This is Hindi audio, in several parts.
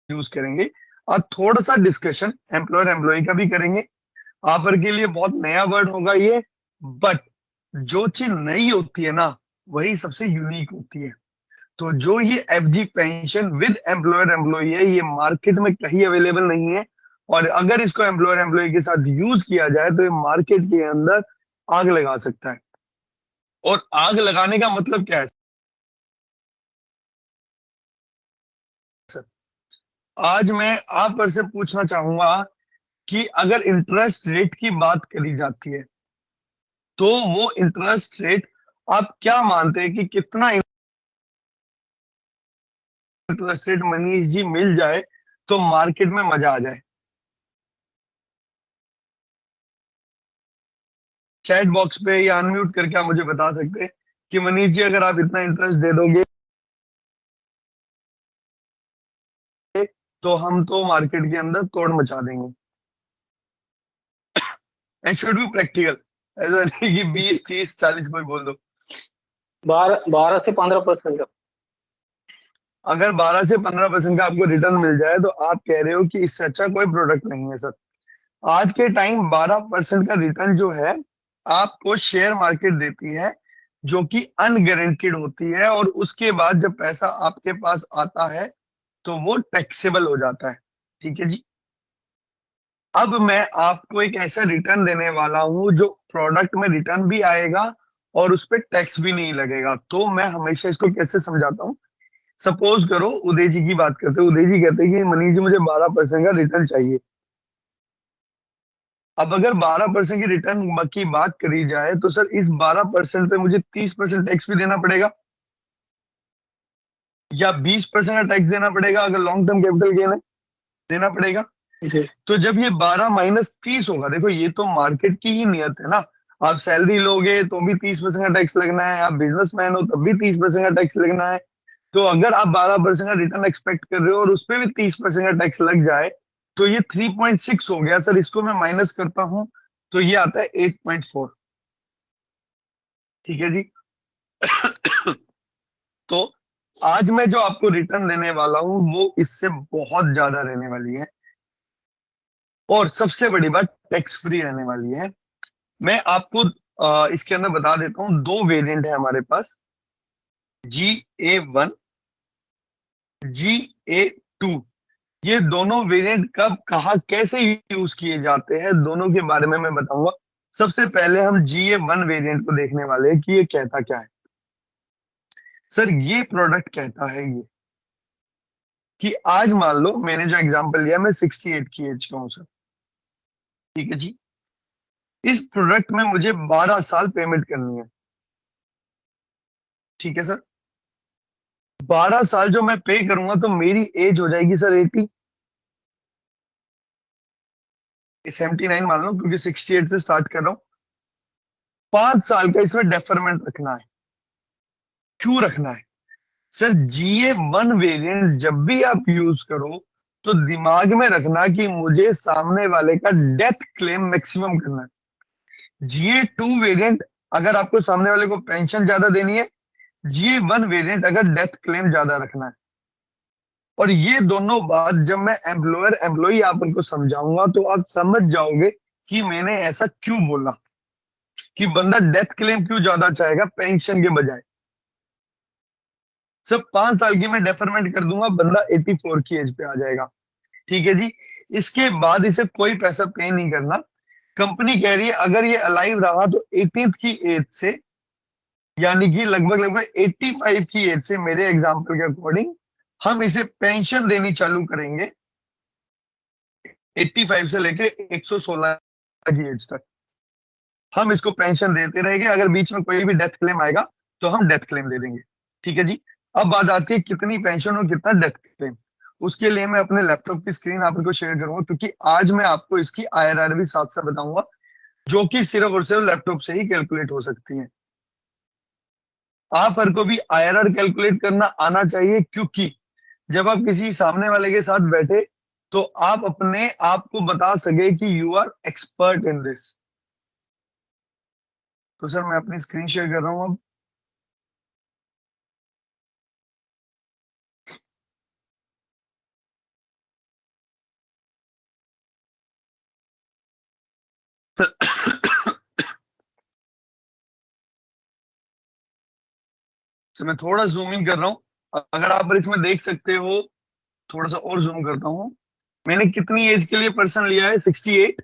यूज करेंगे और थोड़ा सा डिस्कशन एम्प्लॉयर एम्प्लॉय का भी करेंगे। आप के लिए बहुत नया वर्ड होगा ये, बट जो चीज नई होती है ना, वही सबसे यूनिक होती है। तो जो ये F G pension with employer employ है, ये मार्केट में कहीं अवेलेबल नहीं है। और अगर इसको एम्प्लॉयर एम्प्लॉय के साथ यूज किया जाए तो ये मार्केट के अंदर आग लगा सकता है। और आग लगाने का मतलब क्या है सर? आज मैं आप पर से पूछना चाहूंगा कि अगर इंटरेस्ट रेट की बात करी जाती है, तो वो इंटरेस्ट रेट आप क्या मानते हैं कि कितना इंटरेस्ट रेट मनीष जी मिल जाए तो मार्केट में मजा आ जाए? चैट बॉक्स पे या अनम्यूट करके आप मुझे बता सकते हैं कि मनीष जी अगर आप इतना इंटरेस्ट दे दोगे तो हम तो मार्केट के अंदर तोड़ मचा देंगे। एंड शुड बी प्रैक्टिकल, ऐसा नहीं कि 20 30 40 कोई बोल दो। 12 से 15% का। अगर 12 से 15% का आपको रिटर्न मिल जाए तो आप कह रहे हो कि इससे अच्छा कोई प्रोडक्ट नहीं है सर। आज के टाइम 12% का रिटर्न जो है आपको शेयर मार्केट देती है, जो कि अनगारंटीड होती है, और उसके बाद जब पैसा आपके पास आता है तो वो टैक्सेबल हो जाता है। ठीक है जी। अब मैं आपको एक ऐसा रिटर्न देने वाला हूं जो प्रोडक्ट में रिटर्न भी आएगा और उस पर टैक्स भी नहीं लगेगा। तो मैं हमेशा इसको कैसे समझाता हूँ, सपोज करो उदय जी की बात करते हैं। उदय जी कहते हैं कि मनीष जी मुझे 12% का रिटर्न चाहिए। अब अगर 12% की रिटर्न की बात करी जाए तो सर इस 12% पे मुझे 30% टैक्स भी देना पड़ेगा, या 20% का टैक्स देना पड़ेगा अगर लॉन्ग टर्म कैपिटल गेन है, देना पड़ेगा। जी तो जब ये 12 माइनस 30 होगा, देखो ये तो मार्केट की ही नियत है ना। आप सैलरी लोगे तो भी 30% का टैक्स लगना है, आप बिजनेसमैन हो तब भी 30% का टैक्स लगना है। तो अगर आप 12% का रिटर्न एक्सपेक्ट कर रहे हो और उस पर भी 30% का टैक्स लग जाए, तो ये 3.6 हो गया सर। इसको मैं माइनस करता हूं तो ये आता है 8.4। ठीक है जी। तो आज मैं जो आपको रिटर्न देने वाला हूं वो इससे बहुत ज्यादा रहने वाली है, और सबसे बड़ी बात टैक्स फ्री रहने वाली है। मैं आपको इसके अंदर बता देता हूँ, दो वेरिएंट है हमारे पास, GA1, GA2। ये दोनों वेरिएंट कब कहा कैसे यूज किए जाते हैं दोनों के बारे में मैं बताऊंगा। सबसे पहले हम GA1 वेरिएंट को देखने वाले हैं कि ये कहता क्या है। सर ये प्रोडक्ट कहता है ये कि आज मान लो मैंने जो एग्जांपल लिया, मैं 68 की एज का हूं सर। ठीक है जी। इस प्रोडक्ट में मुझे 12 साल पेमेंट करनी है। ठीक है सर। 12 साल जो मैं पे करूंगा तो मेरी एज हो जाएगी सर 80, 79 मान लो, क्योंकि 68 से स्टार्ट कर रहा हूँ। 5 साल का इसमें डेफरमेंट रखना है। क्यों रखना है सर? GA1 वेरिएंट जब भी आप यूज करो तो दिमाग में रखना कि मुझे सामने वाले का डेथ क्लेम मैक्सिमम करना है। GA2 वेरिएंट अगर आपको सामने वाले को पेंशन ज्यादा देनी है, GA1 वेरिएंट अगर डेथ क्लेम ज्यादा रखना है। और ये दोनों बात जब मैं एम्प्लॉयर एम्प्लॉई आप उनको समझाऊंगा तो आप समझ जाओगे कि मैंने ऐसा क्यों बोला, कि बंदा डेथ क्लेम क्यों ज्यादा चाहेगा पेंशन के बजाय। सब 5 साल की मैं डेफरमेंट कर दूंगा, बंदा 84 की एज पे आ जाएगा। ठीक है जी। इसके बाद इसे कोई पैसा पे नहीं करना। कंपनी कह रही है अगर ये अलाइव रहा तो 18th की एज से, यानी कि लगभग लगभग 85 की एज से, मेरे एग्जाम्पल के अकॉर्डिंग हम इसे पेंशन देनी चालू करेंगे 85 से लेके 116 की एज तक। हम इसको पेंशन देते रहेंगे, अगर बीच में कोई भी डेथ क्लेम आएगा तो हम डेथ क्लेम दे देंगे। ठीक है जी। अब बात आती है कितनी पेंशन और कितना डेथ क्लेम। उसके लिए मैं अपने लैपटॉप की स्क्रीन आपको शेयर करूंगा, क्योंकि आज मैं आपको इसकी IRR भी साथ साथ बताऊंगा, जो कि सिर्फ और सिर्फ लैपटॉप से ही कैलकुलेट हो सकती है। आप हर को भी IRR कैलकुलेट करना आना चाहिए, क्योंकि जब आप किसी सामने वाले के साथ बैठे तो आप अपने आप को बता सके कि you are expert in this. तो सर मैं अपनी स्क्रीन शेयर कर रहा हूँ अब। तो मैं थोड़ा जूम इन कर रहा हूँ, अगर आप इसमें देख सकते हो, थोड़ा सा और जूम करता हूँ। मैंने कितनी एज के लिए पर्सन लिया है? 68।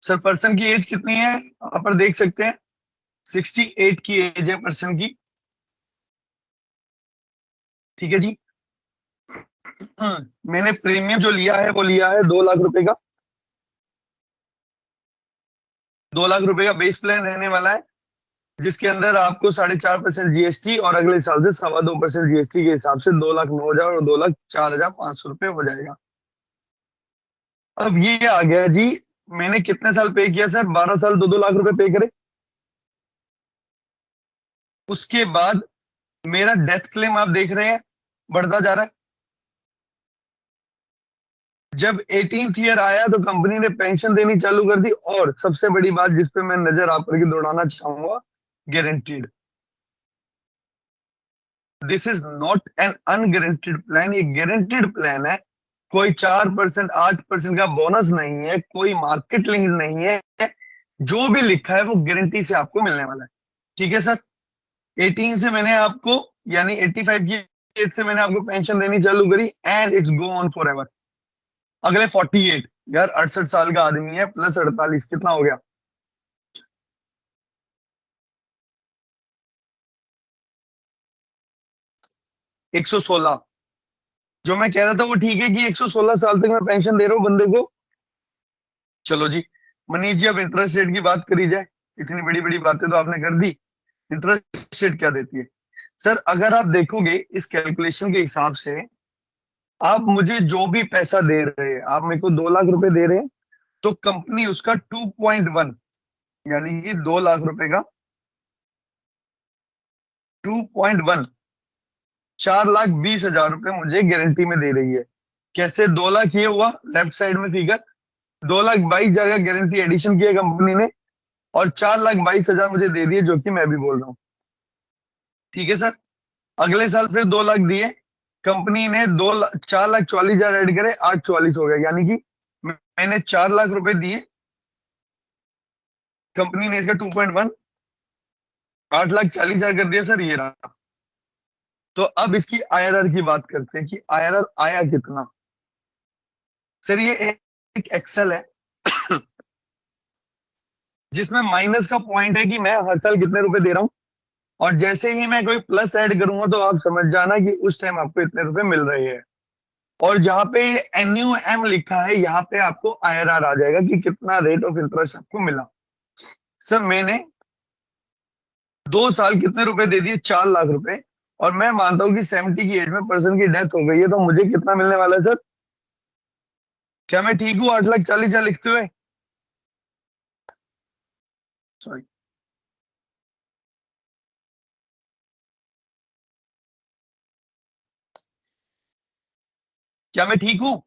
सर पर्सन की एज कितनी है यहाँ पर देख सकते हैं, 68 की एज है पर्सन की। ठीक है जी। मैंने प्रीमियम जो लिया है वो लिया है 2 लाख रुपए का। 2 लाख रुपए का बेस प्लान रहने वाला है, जिसके अंदर आपको 4.5% जीएसटी और अगले साल से 2.25% जीएसटी के हिसाब से 2,09,000 और 2,04,500 रुपए हो जाएगा। अब ये आ गया जी, मैंने कितने साल पे किया सर? 12 साल 2-2 लाख रुपए पे करे। उसके बाद मेरा डेथ क्लेम आप देख रहे हैं बढ़ता जा रहा है। जब 18th ईयर आया तो कंपनी ने पेंशन देनी चालू कर दी, और सबसे बड़ी बात जिस पे मैं नजर आप करके दौड़ाना चाहूंगा, guaranteed. This is not an unguaranteed plan, ये गारंटीड प्लान है। कोई 4%, 8% का बोनस नहीं है, कोई मार्केट लिंक नहीं है। जो भी लिखा है वो गारंटी से आपको मिलने वाला है। ठीक है सर। 18 से मैंने आपको, यानी 85 की एज से मैंने आपको पेंशन देनी चालू करी, and it's go on for ever. अगले 48, यार 68 साल का आदमी है, प्लस 48 कितना हो गया? 116। जो मैं कह रहा था वो ठीक है कि 116 साल तक मैं पेंशन दे रहा हूँ बंदे को। चलो जी, मनीष जी अब इंटरेस्ट रेट की बात करी जाए। इतनी बड़ी बड़ी बातें तो आपने कर दी, इंटरेस्ट रेट क्या देती है? सर अगर आप देखोगे इस कैलकुलेशन के हिसाब से, आप मुझे जो भी पैसा दे रहे हैं, आप मेरे को 2 लाख रुपए दे रहे हैं, तो कंपनी उसका 2.1, यानी कि 2 लाख रुपए का 2.1, 4,20,000 रुपए मुझे गारंटी में दे रही है। कैसे 2 लाख ये हुआ? लेफ्ट साइड में फिगर 2,22,000 का गारंटी एडिशन किया कंपनी ने, और 4,22,000 मुझे दे दिए, जो कि मैं भी बोल रहा हूँ। ठीक है सर। अगले साल फिर 2 लाख दिए कंपनी ने, 4,44,000 ऐड करे, 8,44 हो गया, यानी कि मैंने 4 लाख रुपए दिए, कंपनी ने इसका 2.1, 8,40,000 कर दिया सर, ये रहा। तो अब इसकी आईआरआर की बात करते हैं कि आईआरआर आया कितना। सर ये एक एक्सेल है जिसमें माइनस का पॉइंट है कि मैं हर साल कितने रुपए दे रहा हूं, और जैसे ही मैं कोई प्लस ऐड करूंगा तो आप समझ जाना कि उस टाइम आपको इतने रुपए मिल रहे हैं। और जहां पे एनयूएम लिखा है, यहाँ पे आपको आईआरआर आ जाएगा कि कितना रेट ऑफ इंटरेस्ट आपको मिला। सर मैंने 2 साल कितने रुपए दे दिए? 4 लाख रुपए। और मैं मानता हूं कि 70 की एज में पर्सन की डेथ हो गई है, तो मुझे कितना मिलने वाला है सर? क्या मैं ठीक हूँ 8,40,000 लिखते हुए? सॉरी, क्या मैं ठीक हूँ?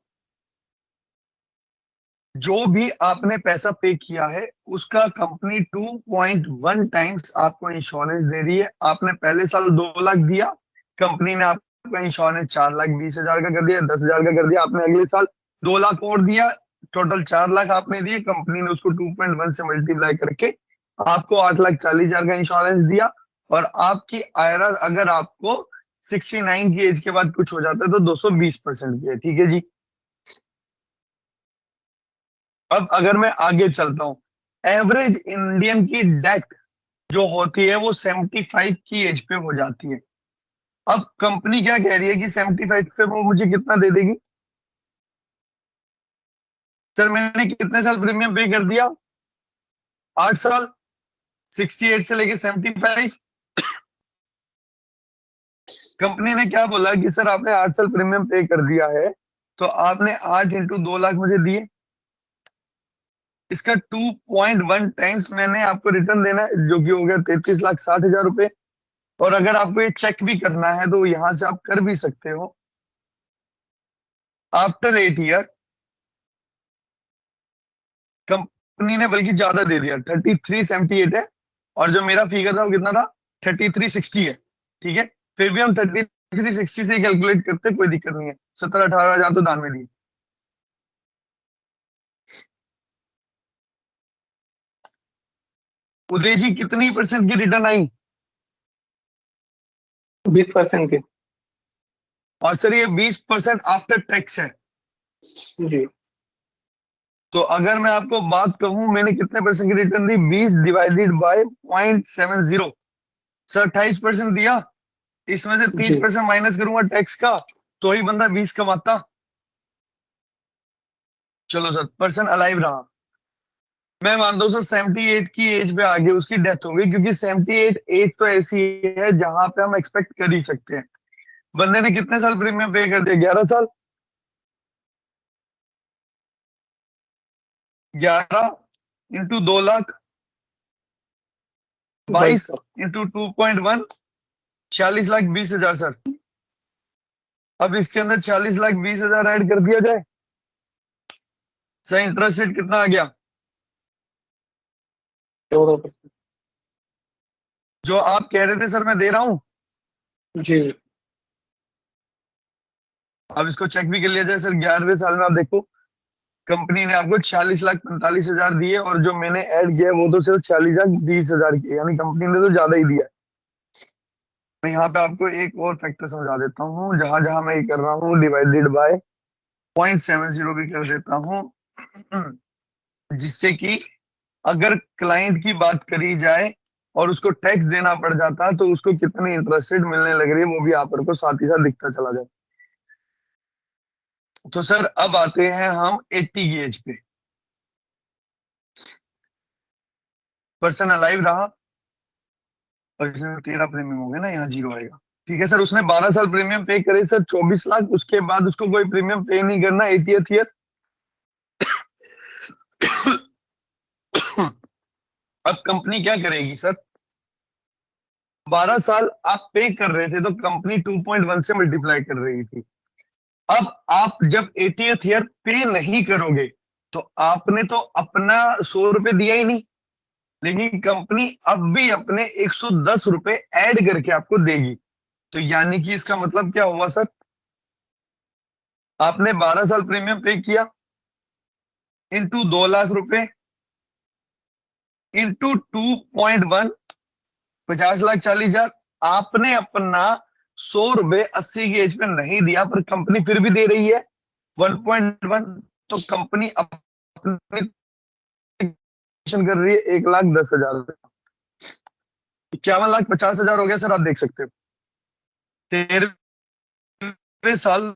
जो भी आपने पैसा पे किया है उसका कंपनी 2.1 टाइम्स आपको इंश्योरेंस दे रही है। आपने पहले साल 2 लाख दिया, कंपनी ने आपका इंश्योरेंस 4,20,000 का कर दिया, 10,000 का कर दिया। आपने अगले साल 2 लाख और दिया, टोटल 4 लाख आपने दिए, कंपनी ने उसको 2.1 से मल्टीप्लाई करके आपको 8,40,000 का इंश्योरेंस दिया। और आपकी आईआरआर अगर आपको 69 की एज के बाद कुछ हो जाता है तो 220% की है। ठीक है जी। अब अगर मैं आगे चलता हूं, एवरेज इंडियन की डेथ जो होती है वो 75 की एज पे हो जाती है। अब कंपनी क्या कह रही है कि 75 पे वो मुझे कितना दे देगी? सर मैंने कितने साल प्रीमियम पे कर दिया? 8 साल, 68 से लेके 75। कंपनी ने क्या बोला कि सर आपने 8 साल प्रीमियम पे कर दिया है, तो आपने 8 × 2 लाख मुझे दिए, इसका 2.1 टाइम्स मैंने आपको रिटर्न देना है, जो कि हो गया 33,60,000 रुपए। और अगर आपको ये चेक भी करना है तो यहां से आप कर भी सकते हो। आफ्टर 8 ईयर कंपनी ने बल्कि ज्यादा दे दिया, 3378 है, और जो मेरा फिगर था वो कितना था? 3360 है। ठीक है, फिर भी हम 3360 से कैलकुलेट करते, कोई दिक्कत नहीं है। 17-18 हजार तो दान में दिए। उदय जी कितनी परसेंट की रिटर्न आई? 20% की। और सर ये 20% आफ्टर टैक्स है। जी। तो अगर मैं आपको बात कहूं मैंने कितने परसेंट की return the, 20 divided by 0.70, sir 28% दिया। इसमें से जी 30% माइनस करूंगा टैक्स का, तो ही बंदा 20 कमाता। चलो सर, पर्सन अलाइव रहा। मैं मानता हूँ सर 78 की एज पे आगे उसकी डेथ हो गई, क्योंकि 78 एज तो ऐसी है जहां पे हम एक्सपेक्ट कर ही सकते हैं। बंदे ने कितने साल प्रीमियम पे कर दिया? 11 साल। 11 इंटू 2 लाख, 22 22 इंटू 2.1, 46,20,000 सर। अब इसके अंदर 46,20,000 ऐड कर दिया जाए। सर इंटरेस्ट रेट कितना आ गया? 14%। जो आप कह रहे थे सर मैं दे रहा हूं। जी अब इसको चेक भी कर लिया जाए सर। 11वें साल में आप देखो, कंपनी ने आपको 46,45,000 दिए, और जो मैंने ऐड किया है वो तो सिर्फ 46,20,000 की, यानी कंपनी ने तो ज्यादा ही दिया है। मैं यहाँ पे आपको एक और फैक्टर समझा देता हूँ, जहां जहां मैं ये कर रहा हूँ डिवाइडेड बाय 0.70 भी कर देता हूँ, जिससे कि अगर क्लाइंट की बात करी जाए और उसको टैक्स देना पड़ जाता तो उसको कितनी इंटरेस्ट रेट मिलने लग रही है वो भी आप को साथ ही साथ दिखता चला जाए। तो सर अब आते हैं हम 80 की एज पे। पर्सन अलाइव रहा, और इसमें 13 प्रीमियम हो गया ना, यहाँ जीरो आएगा। ठीक है सर, उसने 12 साल प्रीमियम पे करे सर, 24 लाख। उसके बाद उसको कोई प्रीमियम पे नहीं करना 80th ईयर। अब कंपनी क्या करेगी सर? 12 साल आप पे कर रहे थे तो कंपनी 2.1 से मल्टीप्लाई कर रही थी। अब आप जब 80th ईयर पे नहीं करोगे तो आपने तो अपना 100 रुपए दिया ही नहीं, लेकिन कंपनी अब भी अपने 110 रुपए ऐड करके आपको देगी। तो यानी कि इसका मतलब क्या हुआ सर? आपने 12 साल प्रीमियम पे किया, इंटू 2 लाख रुपए, इंटू 2.1, 50,40,000। आपने अपना 100 रुपए 80 की एज पे नहीं दिया, पर कंपनी फिर भी दे रही है 1.1। तो कंपनी अपनी कर रही है 1,10,000 रुपए। 51,50,000 हो गया सर, आप देख सकते हो। 13वें साल,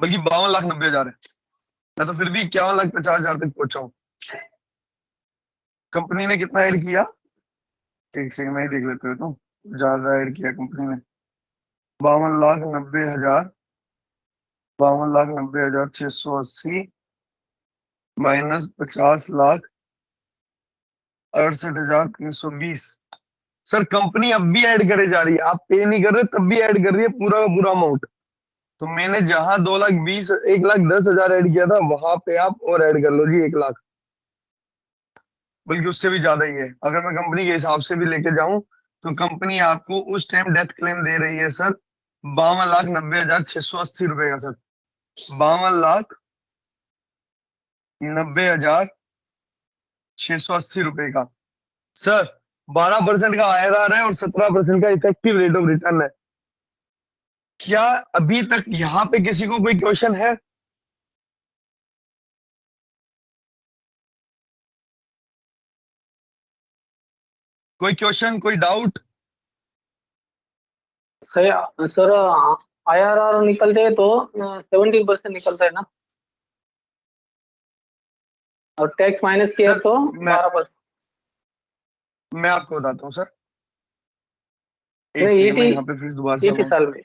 बल्कि 52,90,000 है। मैं तो फिर भी 51,50,000 तक पहुंचा हूं। कंपनी ने कितना ऐड किया? एक सेकंड में ही देख लेते हो, तो ज्यादा ऐड किया कंपनी ने। 52,90,000, 52,90,680 माइनस 50,68,320। सर कंपनी अब भी ऐड करे जा रही है, आप पे नहीं कर रहे तब भी ऐड कर रही है पूरा का पूरा अमाउंट। तो मैंने जहां 2,20,000 1,10,000 ऐड किया था, वहां पे आप और ऐड कर लो जी 1 लाख, बल्कि उससे भी ज्यादा ही है। अगर मैं कंपनी के हिसाब से भी लेके जाऊं तो कंपनी आपको उस टाइम डेथ क्लेम दे रही है सर 52,90,680 रुपए का सर। 52,90,680 रुपए का सर। 12% का IRR है और 17% का इफेक्टिव रेट ऑफ रिटर्न है। क्या अभी तक यहाँ पे किसी को कोई क्वेश्चन है? कोई क्वेश्चन, कोई डाउट? सर IRR निकलते हैं तो 17% निकलता है ना, और टैक्स माइनस किया सर तो मैं 12%। मैं आपको बताता हूँ सर। एक नहीं, सेकंड में यहाँ पे फिर दोबारा से 80 साल में।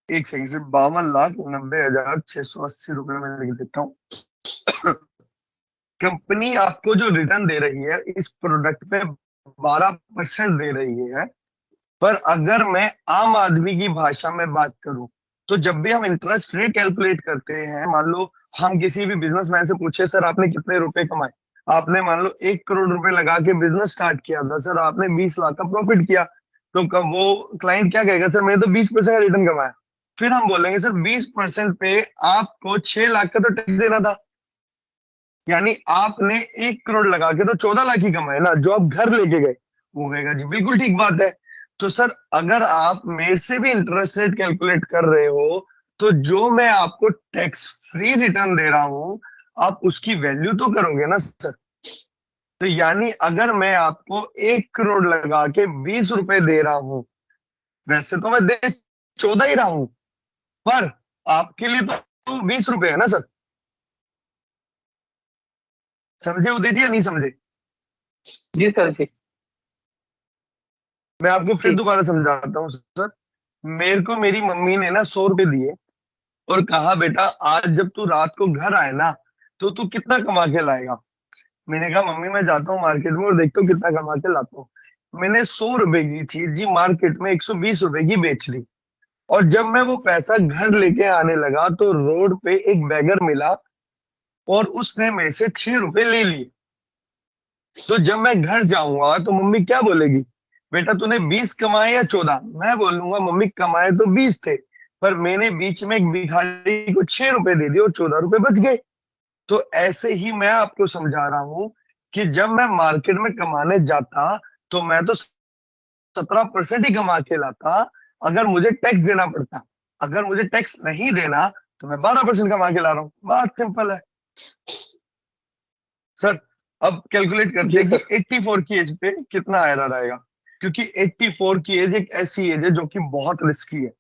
एक सेकंड से 52,90,680 रुपए में लिख देता हूँ। कंपनी आपको जो रिटर्न दे रही है इस प्रोडक्ट पे 12% दे रही है। पर अगर मैं आम आदमी की भाषा में बात करूं, तो जब भी हम इंटरेस्ट रेट कैलकुलेट करते हैं, मान लो हम किसी भी बिजनेसमैन से पूछे सर आपने कितने रुपए कमाए, आपने मान लो 1 करोड़ रुपए लगा के बिजनेस स्टार्ट किया था सर, आपने 20 लाख का प्रॉफिट किया। तो वो क्लाइंट क्या कहेगा, सर मैंने तो 20% का रिटर्न कमाया। फिर हम बोलेंगे सर 20% पे आपको 6 लाख का तो टैक्स देना था, यानी आपने 1 करोड़ लगा के तो 14 लाख ही कमाए ना, जो आप घर लेके गए। वो कहेगा जी बिल्कुल ठीक बात है। तो सर अगर आप मेरे से भी इंटरेस्ट रेट कैलकुलेट कर रहे हो, तो जो मैं आपको टैक्स फ्री रिटर्न दे रहा हूं, आप उसकी वैल्यू तो करोगे ना सर। तो यानी अगर मैं आपको 1 करोड़ लगा के 20 रुपए दे रहा हूं, वैसे तो मैं दे 14 ही रहा हूं, पर आपके लिए तो 20 रुपए है ना सर। समझे उदय जी या नहीं समझे? जी सर जी। मैं आपको फिर जी दोबारा समझाता हूँ सर। मेरे को मेरी मम्मी ने ना 100 रुपए दिए और कहा बेटा आज जब तू रात को घर आए ना, तो तू कितना कमा के लाएगा। मैंने कहा मम्मी मैं जाता हूँ मार्केट में और देखता हूँ कितना कमा के लाता हूँ। मैंने 100 रुपए की चीज जी मार्केट में 120 रुपए की बेच दी। और जब मैं वो पैसा घर लेके आने लगा तो रोड पे एक बैगर मिला और उसने मेरे से 6 रुपए ले लिए। तो जब मैं घर जाऊंगा तो मम्मी क्या बोलेगी, बेटा तूने 20 कमाए या 14? मैं बोलूंगा मम्मी कमाए तो 20 थे, पर मैंने बीच में एक भिखारी को 6 रुपए दे दिए और 14 रुपए बच गए। तो ऐसे ही मैं आपको समझा रहा हूं कि जब मैं मार्केट में कमाने जाता तो मैं तो 17% ही कमा के लाता, अगर मुझे टैक्स देना पड़ता। अगर मुझे टैक्स नहीं देना तो मैं 12% कमा के ला रहा हूँ। बात सिंपल है सर। अब कैलकुलेट करते जी हैं कि सर। 84 की एज पे कितना आयरर आएगा, क्योंकि 84 की एज एक ऐसी एज है जो कि बहुत रिस्की है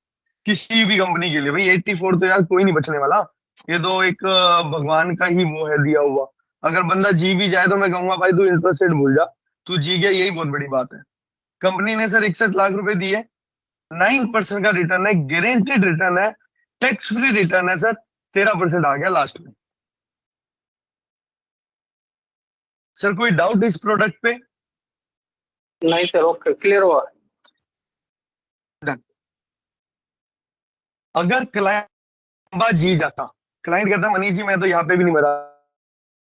किसी भी कंपनी के लिए। भाई 84 तो यार कोई नहीं बचने वाला। ये तो एक भगवान का ही वो है दिया हुआ। अगर बंदा जी भी जाए तो मैं कहूंगा भाई तू इंटरेस्ट रेट भूल जा, तू जी गया यही बहुत बड़ी बात है। कंपनी ने सर 61 लाख रुपए दिए, 9% का रिटर्न है, गारंटेड रिटर्न है, टैक्स फ्री रिटर्न है सर। 13% आ गया लास्ट में। सर कोई डाउट इस प्रोडक्ट पे? नहीं सर, ओके, क्लियर हुआ। Done. अगर क्लाइंट लंबा जी जाता, क्लाइंट कहता मनीष जी मैं तो यहाँ पे भी नहीं मरा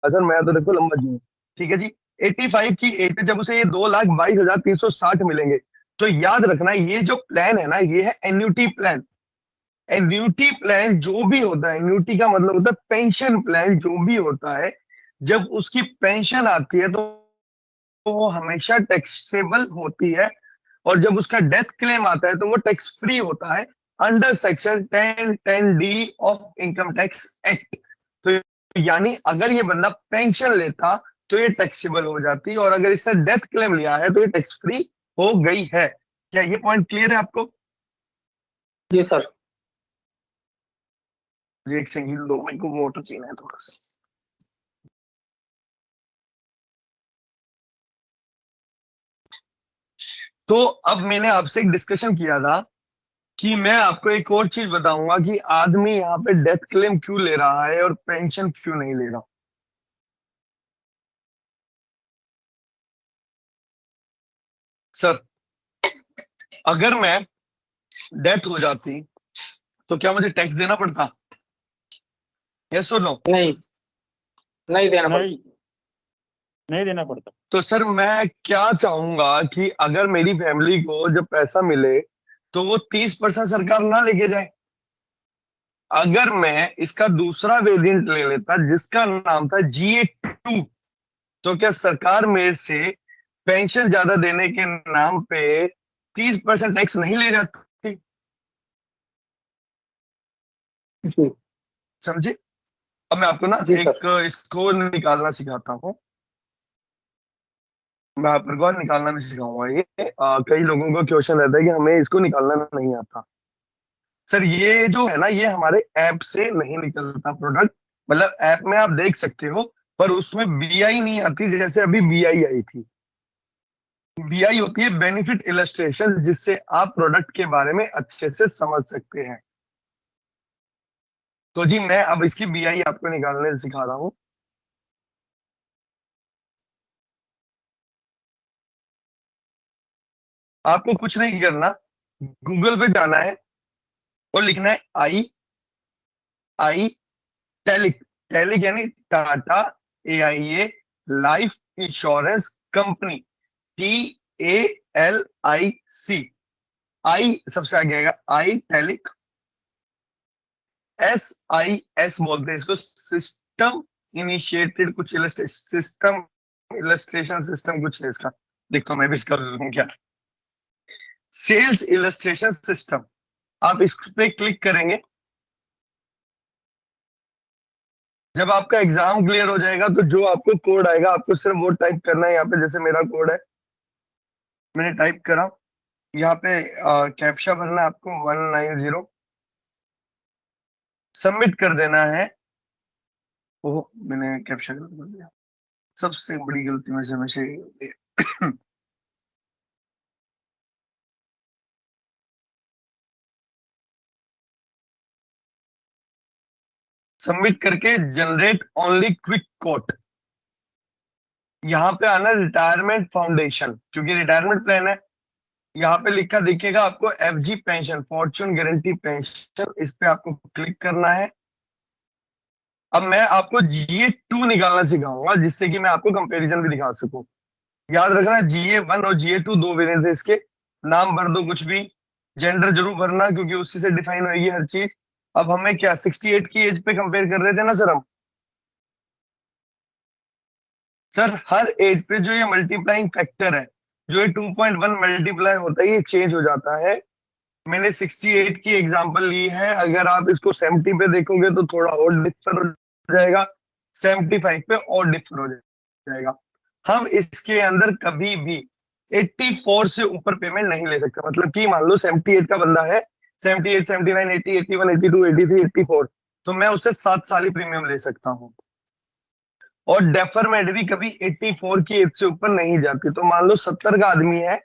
सर, मैं तो देखो लंबा जी हूँ, ठीक है जी। 85 की एज पे जब उसे ये 2,22,360 मिलेंगे, तो याद रखना ये जो प्लान है ना, ये है एन्यूटी प्लान। एन्यूटी प्लान जो भी होता है, एन्यूटी का मतलब होता है पेंशन प्लान, जो भी होता है, जब उसकी पेंशन आती है तो वो हमेशा टैक्सेबल होती है। और जब उसका डेथ क्लेम आता है तो वो टैक्स फ्री होता है under section 1010D of income tax act. तो यानी अगर ये बंदा पेंशन लेता तो ये टैक्सेबल हो जाती, और अगर इसने डेथ क्लेम लिया है तो ये टैक्स फ्री हो गई है। क्या ये पॉइंट क्लियर है आपको? जी सर। जी एक सेकंड दो, मेरे को वाटर पीना है थोड़ा सा। तो अब मैंने आपसे एक डिस्कशन किया था कि मैं आपको एक और चीज बताऊंगा कि आदमी यहाँ पे डेथ क्लेम क्यों ले रहा है और पेंशन क्यों नहीं ले रहा। सर अगर मैं डेथ हो जाती तो क्या मुझे टैक्स देना पड़ता? यस और नो? नहीं, नहीं देना पड़ता। नहीं, नहीं देना पड़ता। तो सर मैं क्या चाहूंगा कि अगर मेरी फैमिली को जब पैसा मिले तो वो 30% सरकार ना लेके जाए। अगर मैं इसका दूसरा वेरिएंट ले लेता जिसका नाम था GA2, तो क्या सरकार मेरे से पेंशन ज्यादा देने के नाम पे 30% टैक्स नहीं ले जाती? जी। समझे? अब मैं आपको ना जी सर। एक स्कोर निकालना सिखाता हूँ। मैं आपको और निकालना भी सिखाऊंगा ये। कई लोगों को क्वेश्चन रहता है कि हमें इसको निकालना नहीं आता। सर ये जो है ना, ये हमारे ऐप से नहीं निकलता प्रोडक्ट। मतलब ऐप में आप देख सकते हो, पर उसमें BI नहीं आती जैसे अभी BI आई थी। BI होती है बेनिफिट इलस्ट्रेशन, जिससे आप प्रोडक्ट के बारे में अच्छे से समझ सकते हैं। तो जी मैं अब इसकी BI आपको निकालने सिखा रहा हूँ। आपको कुछ नहीं करना, गूगल पे जाना है और लिखना है आई टेलिक। टेलिक यानी Tata AIA life insurance company, TALIC। आई सबसे आगे आएगा, आई टैलिक, SIS बोलते हैं इसको, सिस्टम इनिशिएटेड कुछ सिस्टम इलस्ट्रेशन सिस्टम कुछ है इसका, देखो मैं भी इसका क्या, सेल्स इलस्ट्रेशन सिस्टम। आप इस पे क्लिक करेंगे, जब आपका एग्जाम क्लियर हो जाएगा तो जो आपको कोड आएगा आपको सिर्फ वो टाइप करना है। यहाँ पे जैसे मेरा कोड है, मैंने टाइप करा, यहाँ पे कैप्चा भरना है आपको 190, सबमिट कर देना है। ओह मैंने कैप्चा गलत कर दिया, सबसे बड़ी गलती में से हमेशा यही होती है। सबमिट करके जनरेट ओनली क्विक कोट, यहाँ पे आना रिटायरमेंट फाउंडेशन, क्योंकि रिटायरमेंट प्लान है। यहाँ पे लिखा दिखेगा आपको FG pension, Fortune guarantee pension, इस पे आपको क्लिक करना है। अब मैं आपको GA2 निकालना सिखाऊंगा जिससे कि मैं आपको कंपैरिजन भी दिखा सकूं। याद रखना GA1 और GA2 दो वेरिएंट है इसके, नाम भर दो कुछ भी, जेंडर जरूर भरना क्योंकि उसी से डिफाइन होगी हर चीज। अब हमें क्या 68 की एज पे कंपेयर कर रहे थे ना सर हम, सर हर एज पे जो ये मल्टीप्लाइंग फैक्टर है, जो ये 2.1 मल्टीप्लाई होता है ये चेंज हो जाता है। मैंने 68 की एग्जांपल ली है, अगर आप इसको 70 पे देखोगे तो थोड़ा और डिफर हो जाएगा, 75 पे और डिफर हो जाएगा। हम इसके अंदर कभी भी 84 से ऊपर पेमेंट नहीं ले सकते। मतलब कि मान लो 78 का बंदा है, 78, 79, 80, 81, 82, 83, 84, तो मैं उससे 7 साल ही प्रीमियम ले सकता हूँ। और डेफरमेंट भी कभी 84 की एज से ऊपर नहीं जाती। तो मान लो 70 का आदमी है,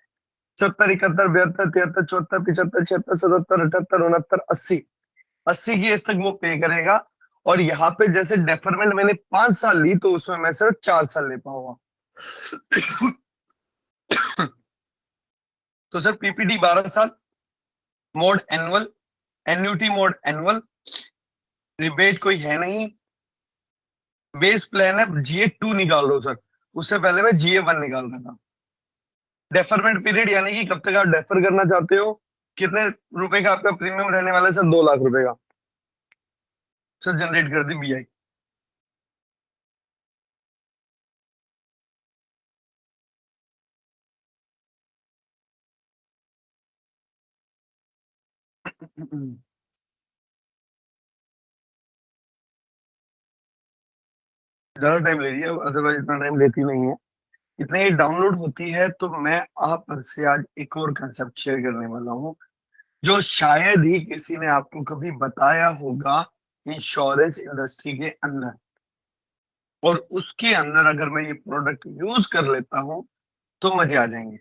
70, 71, 72, 73, 74, 75, 76, 77, 78, 69, 80, 80 की एज तक वो पे करेगा। और यहाँ पे जैसे डेफरमेंट मैंने 5 साल ली तो उसमें मैं सिर्फ 4 साल ले पाऊंगा। तो सर PPD 12 साल, mode annual, annuity mode annual, rebate कोई है नहीं, बेस प्लान है GA2 निकाल लो सर, उससे पहले मैं GA1 निकाल रहा था। डेफरमेंट पीरियड यानी कि कब तक आप डेफर करना चाहते हो, कितने रुपए का आपका प्रीमियम रहने वाला है सर, 2 लाख रुपए का। सर जनरेट कर दी BI। ज्यादा टाइम ले रही है, अदरवाइज इतना टाइम लेती नहीं है। इतने ही डाउनलोड होती है तो मैं आप से आज एक और कंसेप्ट शेयर करने वाला हूँ जो शायद ही किसी ने आपको कभी बताया होगा इंश्योरेंस इंडस्ट्री के अंदर। और उसके अंदर अगर मैं ये प्रोडक्ट यूज कर लेता हूं तो मजे आ जाएंगे।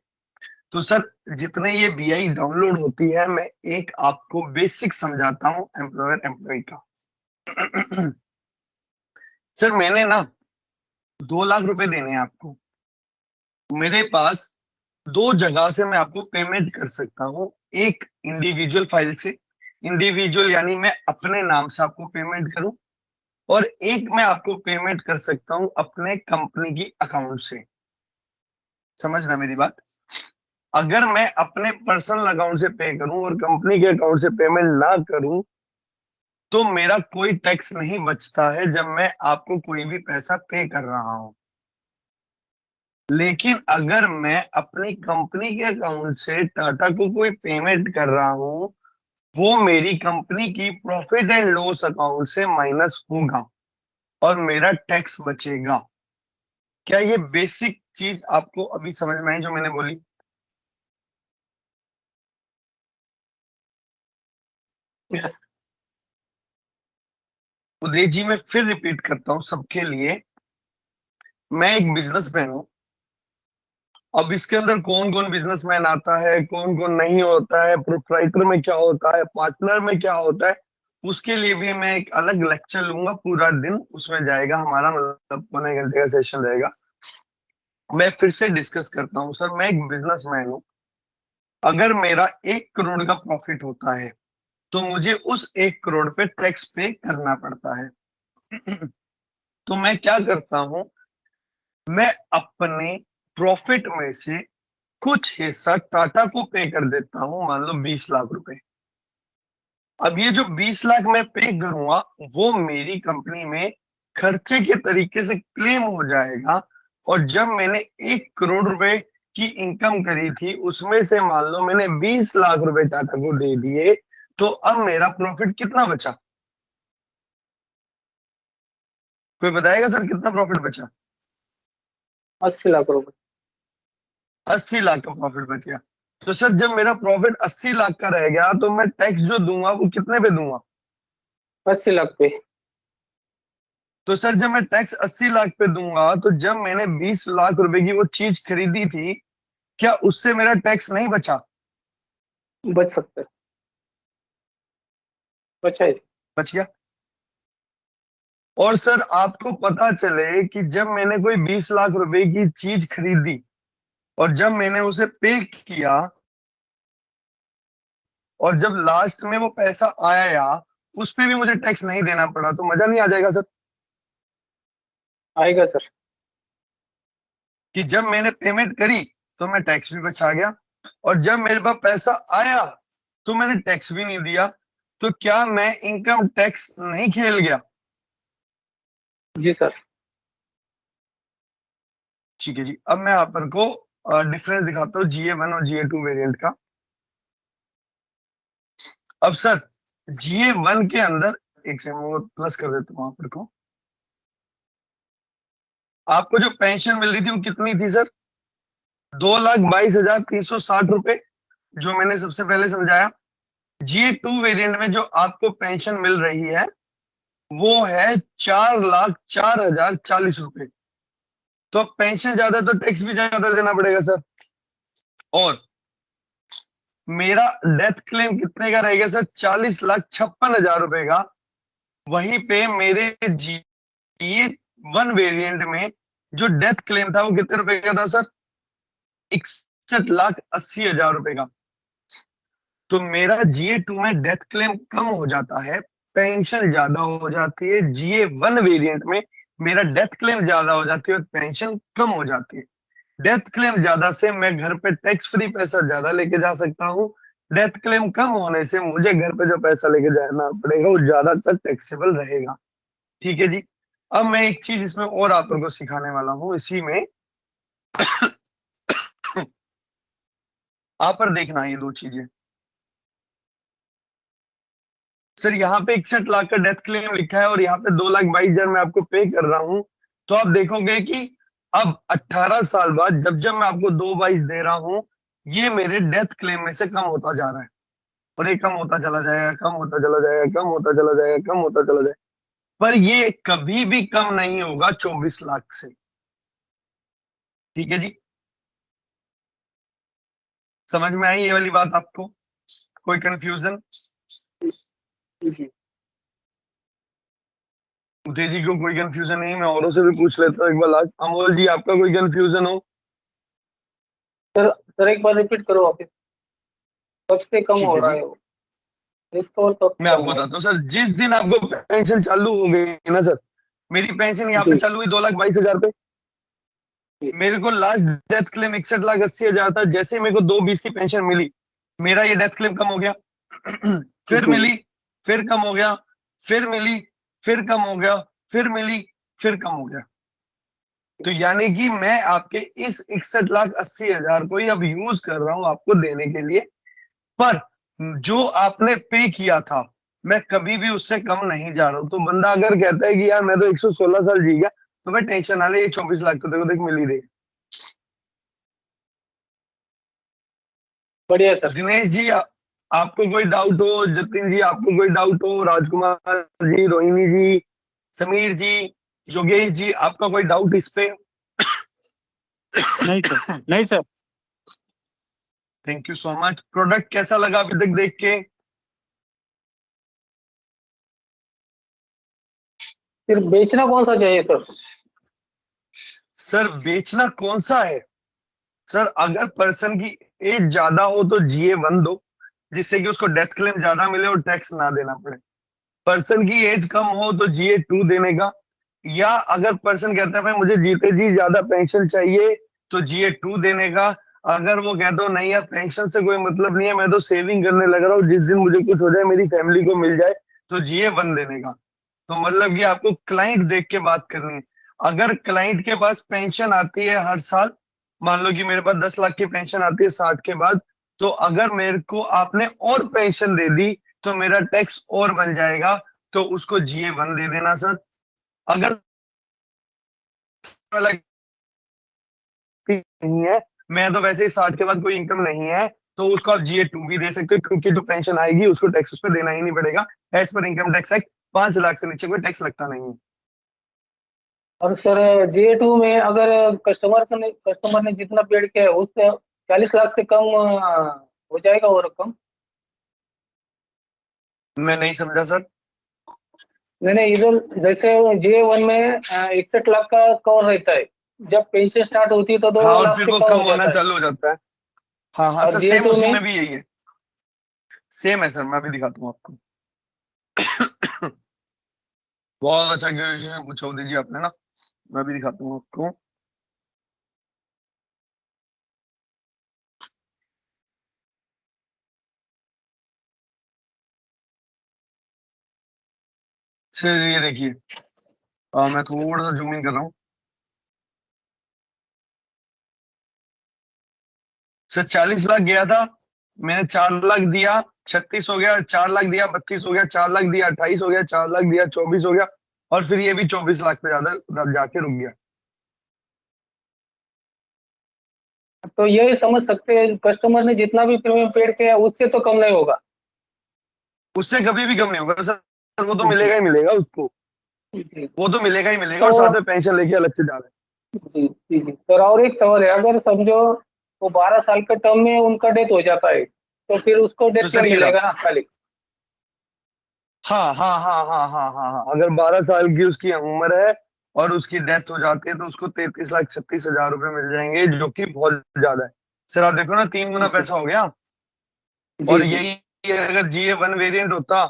तो सर जितने ये BI डाउनलोड होती है, मैं एक आपको बेसिक समझाता हूं एम्प्लॉयर एम्प्लॉय का। सर मैंने ना 2 लाख रुपए देने हैं आपको, मेरे पास दो जगह से मैं आपको पेमेंट कर सकता हूँ। एक इंडिविजुअल फाइल से, इंडिविजुअल यानी मैं अपने नाम से आपको पेमेंट करूं, और एक मैं आपको पेमेंट कर सकता हूं अपने कंपनी की अकाउंट से। समझना मेरी बात, अगर मैं अपने पर्सनल अकाउंट से पे करूं और कंपनी के अकाउंट से पेमेंट ना करूं तो मेरा कोई टैक्स नहीं बचता है जब मैं आपको कोई भी पैसा पे कर रहा हूं। लेकिन अगर मैं अपनी कंपनी के अकाउंट से टाटा को कोई पेमेंट कर रहा हूं, वो मेरी कंपनी की प्रॉफिट एंड लॉस अकाउंट से माइनस होगा और मेरा टैक्स बचेगा। क्या ये बेसिक चीज आपको अभी समझ में आई जो मैंने बोली? उदय जी मैं फिर रिपीट करता हूं सबके लिए, मैं एक बिजनेसमैन हूं। अब इसके अंदर कौन कौन बिजनेसमैन आता है, कौन कौन नहीं होता है, प्रोप्राइटर में क्या होता है, पार्टनर में क्या होता है, उसके लिए भी मैं एक अलग लेक्चर लूंगा। पूरा दिन उसमें जाएगा हमारा, मतलब पौने घंटे का सेशन रहेगा। मैं फिर से डिस्कस करता हूँ सर, मैं एक बिजनेसमैन हूँ। अगर मेरा 1 करोड़ का प्रॉफिट होता है तो मुझे उस 1 करोड़ पे टैक्स पे करना पड़ता है। तो मैं क्या करता हूं, मैं अपने प्रॉफिट में से कुछ हिस्सा टाटा को पे कर देता हूं, मान लो 20 लाख रुपए। अब ये जो 20 लाख मैं पे करूंगा वो मेरी कंपनी में खर्चे के तरीके से क्लेम हो जाएगा, और जब मैंने 1 करोड़ रुपए की इनकम करी थी उसमें से मान लो मैंने 20 लाख रुपए टाटा को दे दिए, तो अब मेरा प्रॉफिट कितना बचा? कोई बताएगा सर कितना प्रॉफिट बचा? 80 लाख रुपए। 80 लाख का प्रॉफिट बच गया। तो सर जब मेरा प्रॉफिट 80 लाख का रह गया तो मैं टैक्स जो दूंगा वो कितने पे दूंगा? 80 लाख पे। तो सर जब मैं टैक्स 80 लाख पे दूंगा तो जब मैंने 20 लाख रुपए की वो चीज खरीदी थी, क्या उससे मेरा टैक्स नहीं बचा? बच सकता है, बचा है। बच गया। और सर आपको पता चले कि जब मैंने कोई 20 लाख रुपए की चीज खरीदी और जब मैंने उसे पे किया और जब लास्ट में वो पैसा आया उस पे भी मुझे टैक्स नहीं देना पड़ा, तो मजा नहीं आ जाएगा सर? आएगा सर। कि जब मैंने पेमेंट करी तो मैं टैक्स भी बचा गया, और जब मेरे पास पैसा आया तो मैंने टैक्स भी नहीं दिया, तो क्या मैं इनकम टैक्स नहीं खेल गया? जी सर। ठीक है जी। अब मैं आप को डिफरेंस दिखाता हूँ GA1 और GA2 वेरिएंट का। अब सर GA1 के अंदर एक सेकंड प्लस कर देता हूँ आप को। आपको जो पेंशन मिल रही थी वो कितनी थी सर? 2,22,360 रुपए, जो मैंने सबसे पहले समझाया। GA2 वेरिएंट में जो आपको पेंशन मिल रही है वो है 4,04,040 रुपए। तो अब पेंशन ज्यादा तो टैक्स भी ज्यादा देना पड़ेगा सर। और मेरा डेथ क्लेम कितने का रहेगा सर? 40,56,000 रुपए का। वहीं पे मेरे GA1 वेरिएंट में जो डेथ क्लेम था वो कितने रुपए का था सर? 61,80,000 रुपए का। तो मेरा GA2 में डेथ क्लेम कम हो जाता है, पेंशन ज्यादा हो जाती है। GA1 वेरिएंट में मेरा डेथ क्लेम ज्यादा हो जाती है और पेंशन कम हो जाती है। डेथ क्लेम ज्यादा से मैं घर पे टैक्स फ्री पैसा ज्यादा लेके जा सकता हूँ, डेथ क्लेम कम होने से मुझे घर पे जो पैसा लेके जाना पड़ेगा वो ज्यादातर टैक्सेबल रहेगा। ठीक है जी। अब मैं एक चीज इसमें और आप लोगों को सिखाने वाला हूँ इसी में। आप पर देखना ये दो चीजें। सर यहाँ पे 61 लाख का डेथ क्लेम लिखा है और यहाँ पे 2,22,000 मैं आपको पे कर रहा हूँ। तो आप देखोगे कि अब 18 साल बाद जब जब मैं आपको 2,22 दे रहा हूँ ये मेरे डेथ क्लेम में से कम होता जा रहा है, और ये कम होता चला जाएगा, कम होता चला जाएगा, कम होता चला जाएगा, कम होता चला जाएगा, पर ये कभी भी कम नहीं होगा 24 लाख से। ठीक है जी। समझ में आई ये वाली बात आपको? कोई कंफ्यूजन? जी उदय जी को कोई कंफ्यूजन नहीं? मैं औरों से भी पूछ लेता हूँ एक बार। आज अमोल जी आपका कोई कंफ्यूजन हो? सर। सर एक बार रिपीट करो वापस। कब से कम ठीक हो है रहा जी। है वो? इसका और कब मैं कम आपको हो रहा बताता हूँ सर, जिस दिन आपको पेंशन चालू हो गई ना सर, मेरी पेंशन यहाँ पे जी। चालू हुई 2,22,000 पे। जी। मेरे को लास्ट डेथ क्लेम 61,80,000 था। जैसे ही मेरे को 2,20 की पेंशन मिली मेरा ये डेथ क्लेम कम हो गया। फिर जी। मिली, फिर कम हो गया, फिर मिली, फिर कम हो गया, फिर मिली, फिर कम हो गया। तो यानी कि मैं आपके इस 61,80,000 को ही अब यूज कर रहा हूं आपको देने के लिए। पर जो आपने पे किया था मैं कभी भी उससे कम नहीं जा रहा हूं। तो बंदा अगर कहता है कि यार मैं तो 116 साल जी गया, तो मैं टेंशन ना ले, ये 24 लाख तो देखो देख मिल ही रही। बढ़िया सर। दिनेश जी आपको कोई डाउट हो? जतिन जी आपको कोई डाउट हो? राजकुमार जी, रोहिणी जी, समीर जी, योगेश जी, आपका कोई डाउट इस पे? नहीं सर, नहीं sir. Thank you so much. Product कैसा लगा अभी तक देख के? फिर बेचना कौन सा चाहिए सर? सर बेचना कौन सा है? सर अगर पर्सन की एज ज्यादा हो तो GA1 दो, जिससे कि उसको डेथ क्लेम ज्यादा मिले और टैक्स ना देना पड़े। पर्सन की एज कम हो तो GA2 देने का, या अगर पर्सन कहता है भाई मुझे जीते जी ज्यादा पेंशन चाहिए तो GA2 देने का। अगर वो कहते हो नहीं यार पेंशन से कोई मतलब नहीं है, मैं तो सेविंग करने लग रहा हूँ, जिस दिन मुझे कुछ हो जाए मेरी फैमिली को मिल जाए, तो GA1 देने का। तो मतलब कि आपको क्लाइंट देख के बात करनी है। अगर क्लाइंट के पास पेंशन आती है हर साल, मान लो कि मेरे पास 10 लाख की पेंशन आती है 60 के बाद, तो अगर मेरे को आपने और पेंशन दे दी तो मेरा टैक्स और बन जाएगा, तो उसको GA1 दे देना सर। अगर नहीं है, मैं तो वैसे ही 60 के बाद कोई इनकम नहीं है, तो उसको आप GA2 भी दे सकते हो, क्योंकि जो पेंशन आएगी उसको टैक्स उस पर देना ही नहीं पड़ेगा। As per income tax act 5 lakh से नीचे कोई टैक्स लगता नहीं है। और सर GA2 में अगर कस्टमर ने जितना पेड किया है उससे 40 लाख से कम हो जाएगा वो रकम? मैं नहीं समझा सर। नहीं नहीं, इधर जैसे GA1 में 61 लाख का कवर रहता है, जब पेंशन स्टार्ट होती है तो दो हाँ, और लाख फिर से वो कम कम हो होना जाता है। चालू हो जाता है। हाँ हाँ और सर, सेम GA2 उसी में में भी यही है। सेम है सर, मैं भी दिखाता हूँ आपको। बहुत अच्छा क्वेश्चन पूछा दीजिए आपने ना, मैं भी दिखाता हूँ आपको। सर ये देखिए, मैं थोड़ा सा जूम इन कर रहा हूँ। सर 40 लाख गया था, मैंने 4 लाख दिया, 36 हो गया, 4 लाख दिया 32 हो गया, 4 लाख दिया 28 हो गया, 4 लाख दिया 24 हो गया, और फिर ये भी 24 लाख पे ज्यादा जाके रुक गया। तो यही समझ सकते हैं कस्टमर ने जितना भी प्रीमियम पेड किया है उससे तो कम नहीं होगा। उससे कभी भी कम नहीं होगा सर, वो तो जी मिलेगा ही मिलेगा उसको, जी। वो तो मिलेगा ही मिलेगा, तो और साथ में पेंशन लेके अलग से जा रहा है। जी जी जी सर, और एक सवाल है, अगर समझो वो 12 साल के टर्म में उनका डेथ हो जाता है तो फिर उसको तो डेथ सर क्लेम ये रहा। मिलेगा ना खाली? हाँ हाँ हाँ हाँ हाँ हाँ हाँ, अगर 12 साल की उसकी उम्र है और उसकी डेथ हो जाती है, तो उसको 33,36,000 रुपए मिल जाएंगे, जो कि बहुत ज्यादा है। सर आप देखो ना, 3 गुना जी पैसा हो गया। जी और जी। यही अगर GA1 वेरिएंट होता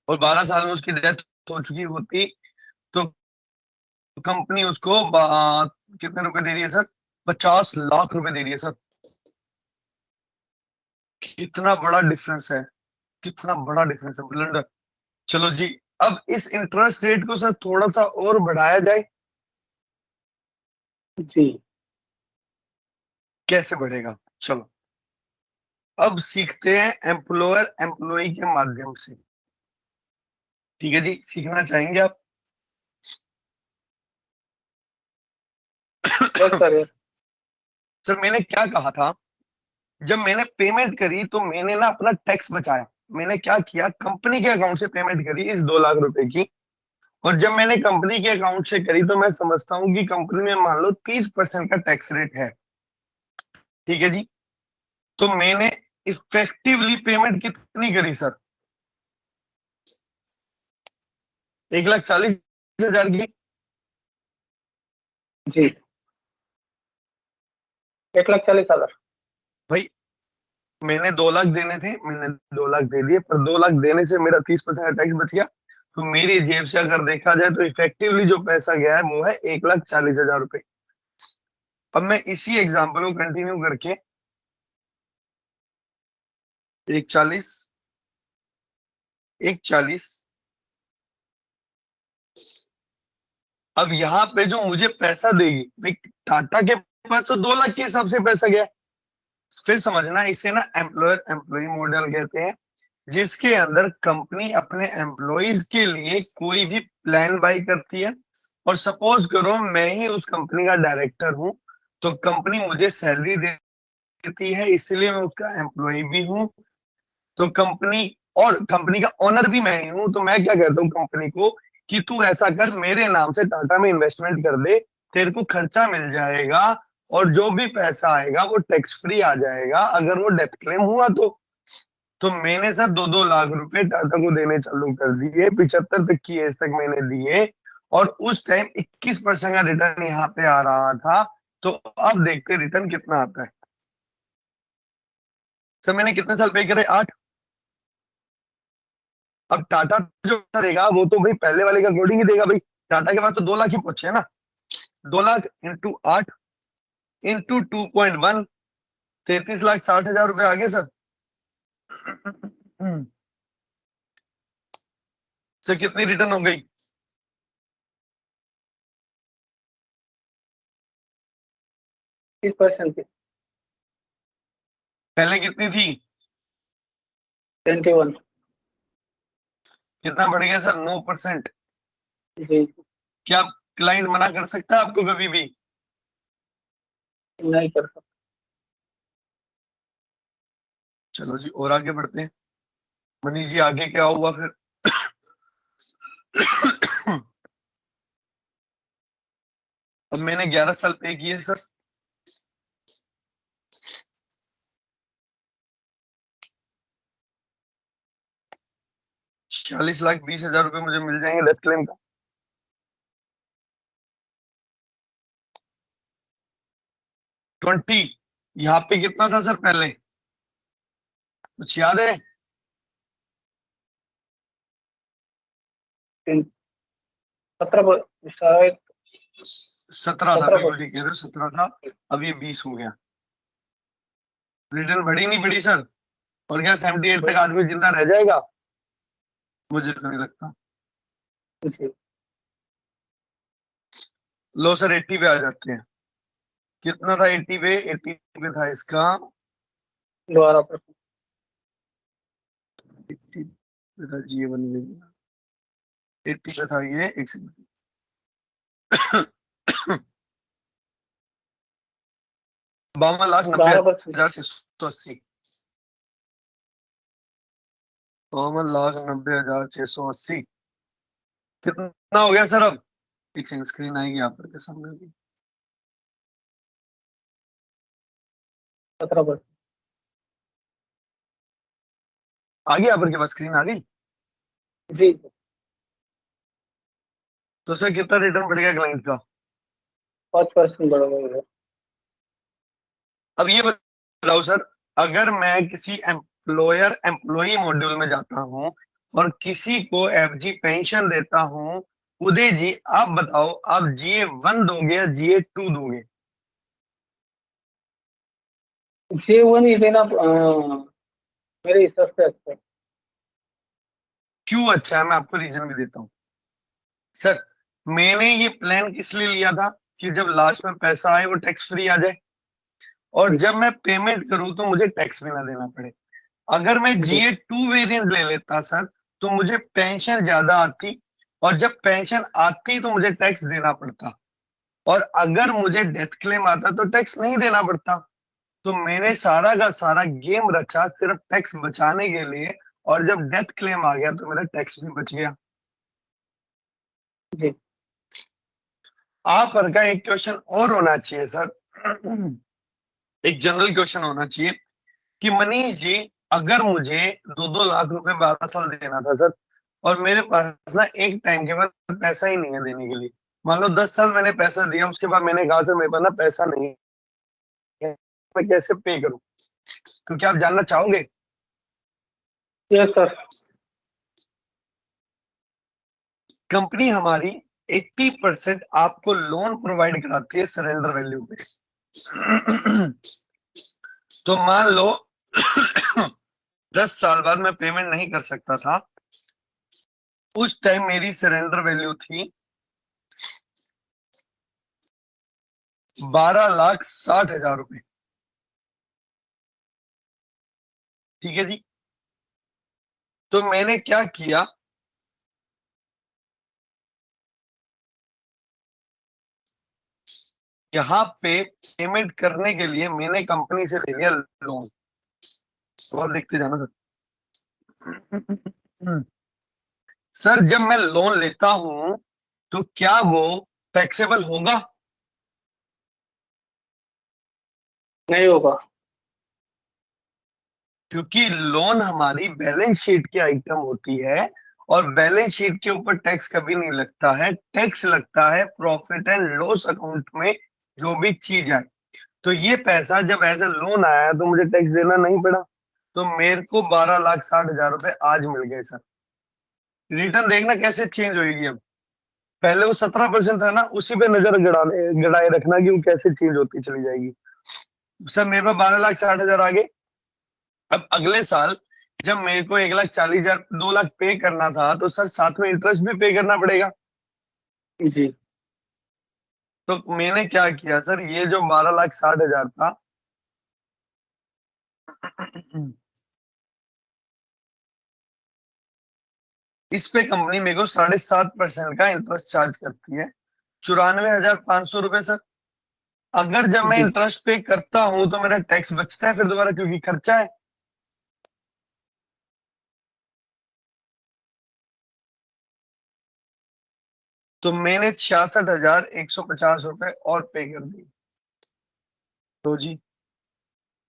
और 12 साल में उसकी डेथ हो चुकी होती, तो कंपनी उसको कितने रुपए दे रही है सर? 50 लाख रुपए दे रही है सर। कितना बड़ा डिफरेंस है, कितना बड़ा डिफरेंस है, ब्लंडर। चलो जी, अब इस इंटरेस्ट रेट को सर थोड़ा सा और बढ़ाया जाए। जी कैसे बढ़ेगा? चलो अब सीखते हैं एम्प्लॉयर एम्प्लॉय के माध्यम से। ठीक है जी, सीखना चाहेंगे आप? Yes sir yes. सर मैंने क्या कहा था, जब मैंने पेमेंट करी तो मैंने ना अपना टैक्स बचाया। मैंने क्या किया, कंपनी के अकाउंट से पेमेंट करी इस 2 लाख रुपए की। और जब मैंने कंपनी के अकाउंट से करी, तो मैं समझता हूँ कि कंपनी में मान लो 30% का टैक्स रेट है। ठीक है जी, तो मैंने इफेक्टिवली पेमेंट कितनी करी सर? 1,40,000 की। जी 1,40,000। भाई मैंने 2 लाख देने थे, मैंने 2 लाख दे दिए, पर 2 लाख देने से मेरा 30% का टैक्स बच गया। तो मेरी जेब से अगर देखा जाए तो इफेक्टिवली जो पैसा गया है वो है 1,40,000 रुपए। अब मैं इसी एग्जाम्पल को कंटिन्यू करके 1,40, 1,40, अब यहाँ पे जो मुझे पैसा देगी भाई, टाटा के पास तो 2 लाख के हिसाब से पैसा गया। फिर समझना, इसे ना एम्प्लॉयर एम्प्लॉय मॉडल कहते हैं, जिसके अंदर कंपनी अपने एम्प्लॉयज के लिए कोई भी प्लान बाय करती है। और सपोज करो मैं ही उस कंपनी का डायरेक्टर हूं, तो कंपनी मुझे सैलरी देती है, इसलिए मैं उसका एम्प्लॉय भी हूं। तो कंपनी, और कंपनी का ओनर भी मैं ही हूं, तो मैं क्या कहता हूँ कंपनी को कि तू ऐसा कर, मेरे नाम से टाटा में इन्वेस्टमेंट कर दे, तेरे को खर्चा मिल जाएगा, और जो भी पैसा आएगा वो टैक्स फ्री आ जाएगा अगर वो डेथ क्लेम हुआ तो मैंने सर 2-2 लाख रुपए टाटा को देने चालू कर दिए, 75 तक की एज तक मैंने दिए। और उस टाइम 21% का रिटर्न यहाँ पे आ रहा था। तो अब देखते रिटर्न कितना आता है। सर मैंने कितने साल पे करे? 8। अब टाटा जो करेगा वो तो भाई पहले वाले के अकॉर्डिंग ही देगा भाई। टाटा के पास तो 2 लाख ही पहुंचे है ना। 2 लाख इंटू 8, इंटू 2.1, 33,60,000 रुपए आ गए सर। सर कितनी रिटर्न हो गई? किस परसेंट की? पहले कितनी थी? 21। कितना बढ़ गया सर? 9%। जी। क्या क्लाइंट मना कर सकता है आपको कभी भी? नहीं कर सकता। चलो जी और आगे बढ़ते हैं। मनीष जी आगे क्या हुआ फिर? अब मैंने 11 साल पे किए सर। ₹46,20,000 रुपए मुझे मिल जाएंगे डेथ क्लेम का। ट्वेंटी। यहाँ पे कितना था सर पहले? कुछ याद है? 17 शायद 17 था, 17 बिल्कुल ठीक कह रहे हो, 17 था। अब ये 20 हो गया। रिटर्न बढ़ी नहीं बढ़ी सर? और क्या 78 तक आदमी जिंदा रह जाएगा? मुझे तो नहीं लगता। जी। लो सर 80 पे आ जाते हैं। कितना था 80 पे? 80 पे था इसका 12%। 80 पे था जी, 80 पे था ये, एक सेकंड। 12%। 52,90,680। 52,90,680 कितना हो गया सर? अब एक सेकंड, स्क्रीन आएगी आपके सामने भी। 17%। आ गई आपके पास? स्क्रीन आ गई? जी। तो सर कितना रिटर्न बढ़ गया क्लाइंट का? 5% बढ़ गया है। अब ये बताओ सर, अगर मैं किसी एम्प्लॉयर एम्प्लॉई मॉड्यूल में जाता हूं और किसी को एफजी पेंशन देता हूं, उदय जी आप बताओ, आप GA1 दोगे या GA2 दोगे? J1 ही देना मेरे हिसाब से अच्छा है। क्यों अच्छा है? मैं आपको रीजन भी देता हूँ सर। मैंने ये प्लान किस लिए लिया था कि जब लास्ट में पैसा आए वो टैक्स फ्री आ जाए, और जब मैं पेमेंट करूं तो मुझे टैक्स भी ना देना पड़े। अगर मैं जी। GA2 वेरिएंट ले लेता सर, तो मुझे पेंशन ज्यादा आती, और जब पेंशन आती तो मुझे टैक्स देना पड़ता, और अगर मुझे डेथ क्लेम आता तो टैक्स नहीं देना पड़ता। तो मैंने सारा का सारा गेम रचा सिर्फ टैक्स बचाने के लिए, और जब डेथ क्लेम आ गया तो मेरा टैक्स भी बच गया। जी। आप पर का एक क्वेश्चन और होना चाहिए सर, एक जनरल क्वेश्चन होना चाहिए कि मनीष जी, अगर मुझे 2-2 लाख रुपए 12 साल देना था सर, और मेरे पास ना एक टाइम के बाद पैसा ही नहीं है देने के लिए, मान लो 10 साल मैंने पैसा दिया, उसके बाद मैंने कहा सर मेरे पास ना पैसा नहीं है, मैं कैसे पे करूं? तो क्या आप जानना चाहोगे? Yes sir. कंपनी हमारी 80% आपको लोन प्रोवाइड कराती है सरेंडर वैल्यू पे। तो मान लो 10 साल बाद मैं पेमेंट नहीं कर सकता था, उस टाइम मेरी सरेंडर वैल्यू थी 12,60,000 रुपए। ठीक है जी। तो मैंने क्या किया, यहाँ पे पेमेंट करने के लिए मैंने कंपनी से ले लिया लोन। तो आप देखते जाना सर। सर जब मैं लोन लेता हूं तो क्या वो टैक्सेबल होगा? नहीं होगा। क्योंकि लोन हमारी बैलेंस शीट की आइटम होती है, और बैलेंस शीट के ऊपर टैक्स कभी नहीं लगता है। टैक्स लगता है प्रॉफिट एंड लॉस अकाउंट में जो भी चीज है। तो ये पैसा जब एज ए लोन आया तो मुझे टैक्स देना नहीं पड़ा, तो मेरे को 12,60,000 रुपए आज मिल गए सर। रिटर्न देखना कैसे चेंज होगी अब। पहले वो 17% था ना, उसी पे नजर गड़ाए रखना कि वो कैसे चेंज होती चली जाएगी। सर मेरे पास 12,60,000 आ गए। अब अगले साल जब मेरे को 1,40,000 2 लाख पे करना था, तो सर साथ में इंटरेस्ट भी पे करना पड़ेगा। जी तो मैंने क्या किया सर, ये जो 12,60,000 था, इस पे कंपनी मेरे को 7.5% का इंटरेस्ट चार्ज करती है, 94,500 रुपए सर। अगर जब मैं जी इंटरेस्ट पे करता हूं तो मेरा टैक्स बचता है फिर दोबारा, क्योंकि खर्चा है। तो मैंने 66,150 रुपए और पे कर दिए। तो जी,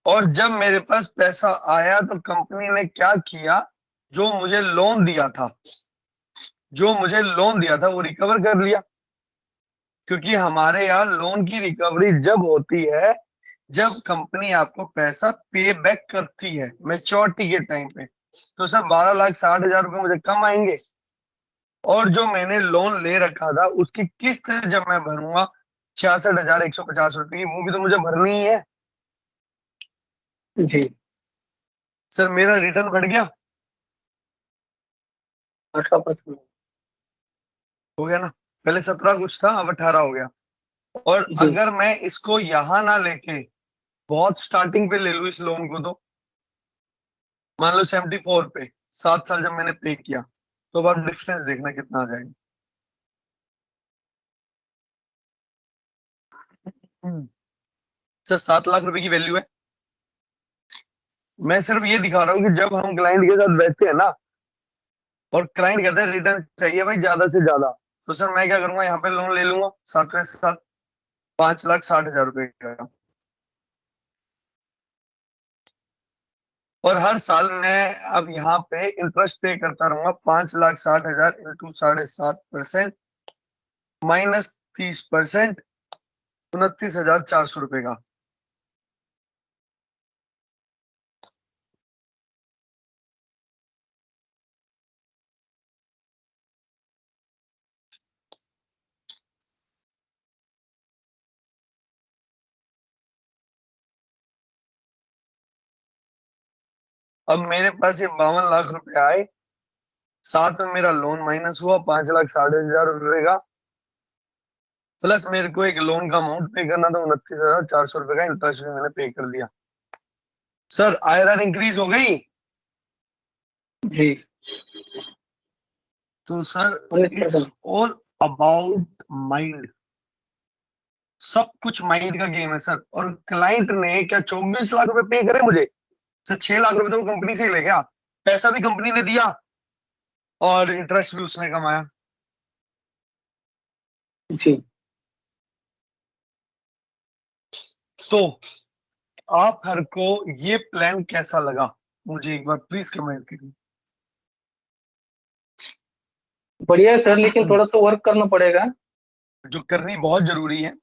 और जब मेरे पास पैसा आया तो कंपनी ने क्या किया, जो मुझे लोन दिया था, वो रिकवर कर लिया। क्योंकि हमारे यहाँ लोन की रिकवरी जब होती है जब कंपनी आपको पैसा पे बैक करती है मैच्योरिटी के टाइम पे। तो सर 12,60,000 रुपए मुझे कम आएंगे, और जो मैंने लोन ले रखा था उसकी किस्त जब मैं भरूंगा 66,150 रुपए की, वो भी तो मुझे भरनी ही है। जी। सर मेरा रिटर्न बढ़ गया, 18%। हो गया ना। पहले 17 कुछ था, अब 18 हो गया। और जी अगर मैं इसको यहां ना लेके बहुत स्टार्टिंग पे ले लू इस लोन को, तो मान लो 74 पे 7 साल जब मैंने पे किया, तो अब आप डिफरेंस देखना कितना आ जाएगा। सर 7 लाख रुपए की वैल्यू है। मैं सिर्फ ये दिखा रहा हूँ कि जब हम क्लाइंट के साथ बैठते हैं ना, और क्लाइंट कहता है रिटर्न चाहिए भाई ज्यादा से ज्यादा, तो सर मैं क्या करूंगा, यहाँ पे लोन ले लूंगा 7 5,60,000 रुपए का। और हर साल मैं अब यहाँ पे इंटरेस्ट पे करता रहूंगा, 5,60,000 इंटू 7.5% माइनस 30%, 29,400 रुपए का। अब मेरे पास ये 52 लाख रुपए आए, साथ में मेरा लोन माइनस हुआ 5,60,000 रुपए का, प्लस मेरे को एक लोन का अमाउंट पे करना था 29,400 रुपए का, इंटरेस्ट भी मैंने पे कर दिया। सर आईआरआर इंक्रीज हो गई। जी। तो sir it's 19%। All about mind, सब कुछ माइंड का गेम है सर। और क्लाइंट ने क्या 24 लाख रुपए पे करे मुझे, सर 6 लाख रुपए तो वो कंपनी से ही ले गया, पैसा भी कंपनी ने दिया और इंटरेस्ट भी उसने कमाया। जी तो आप हर को ये प्लान कैसा लगा, मुझे एक बार प्लीज कमेंट करिए। बढ़िया है सर, लेकिन थोड़ा सा वर्क करना पड़ेगा। जो करनी बहुत जरूरी है।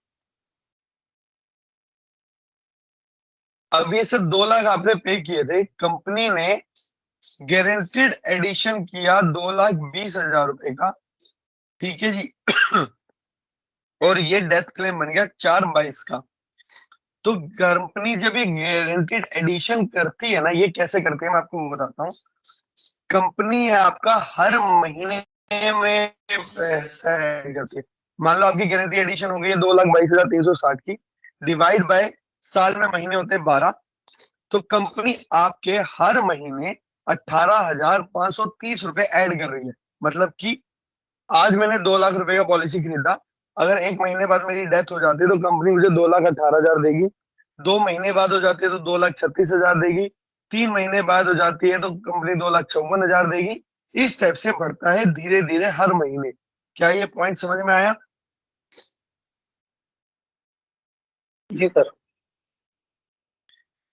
अब ये सर 2 लाख आपने पे किए थे, कंपनी ने गारंटेड एडिशन किया 2,20,000 रुपए का, ठीक है जी। और ये डेथ क्लेम बन गया 4/22 का। तो कंपनी जब ये गारंटेड एडिशन करती है ना, ये कैसे करती है मैं आपको बताता हूँ। कंपनी है आपका हर महीने में पैसा ऐड करती है। मान लो आपकी गारंटी एडिशन हो गई है 2,22,360 की, डिवाइड बाय साल में महीने होते हैं 12, तो कंपनी आपके हर महीने 18,530 रुपए ऐड कर रही है। मतलब कि आज मैंने 2 लाख रुपए का पॉलिसी खरीदा, अगर एक महीने बाद मेरी डेथ हो जाती है तो कंपनी मुझे 2,18,000 देगी, 2 महीने बाद हो जाती है तो 2,36,000 देगी, 3 महीने बाद हो जाती है तो कंपनी 2,54,000 देगी। इस टाइप से बढ़ता है धीरे धीरे हर महीने। क्या ये पॉइंट समझ में आया? जी सर।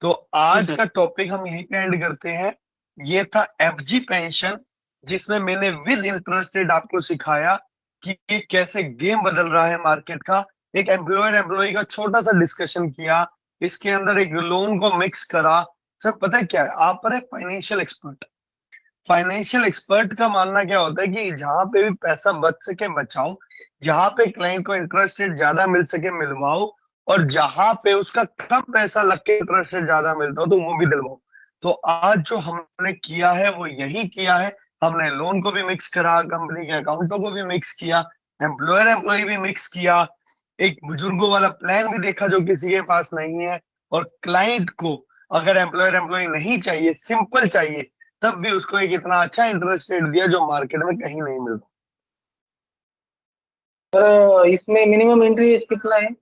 तो आज का टॉपिक हम यहीं पे एंड करते हैं। ये था एफजी पेंशन, जिसमें मैंने विद इंटरेस्टेड आपको सिखाया कि ये कैसे गेम बदल रहा है मार्केट का। एक एम्प्लॉयर एम्प्लॉय का छोटा सा डिस्कशन किया, इसके अंदर एक लोन को मिक्स करा। सर पता है क्या है, आप पर फाइनेंशियल एक्सपर्ट, फाइनेंशियल एक्सपर्ट का मानना क्या होता है कि जहां पे भी पैसा बच सके बचाओ, जहां पे क्लाइंट को इंटरेस्ट रेट ज्यादा मिल सके मिलवाओ, और जहां पे उसका कम पैसा लग के इंटरेस्ट रेट ज्यादा मिलता हो तो वो भी दिलवाओ। तो आज जो हमने किया है वो यही किया है। हमने लोन को भी मिक्स करा, कंपनी के अकाउंटों को भी मिक्स किया, एम्प्लॉयर एम्प्लॉय भी मिक्स किया, एक बुजुर्गों वाला प्लान भी देखा जो किसी के पास नहीं है, और क्लाइंट को अगर एम्प्लॉयर एम्प्लॉय नहीं चाहिए, सिंपल चाहिए, तब भी उसको एक इतना अच्छा इंटरेस्ट रेट दिया जो मार्केट में कहीं नहीं मिलता। सर इसमें मिनिमम एंट्री एज कितना है?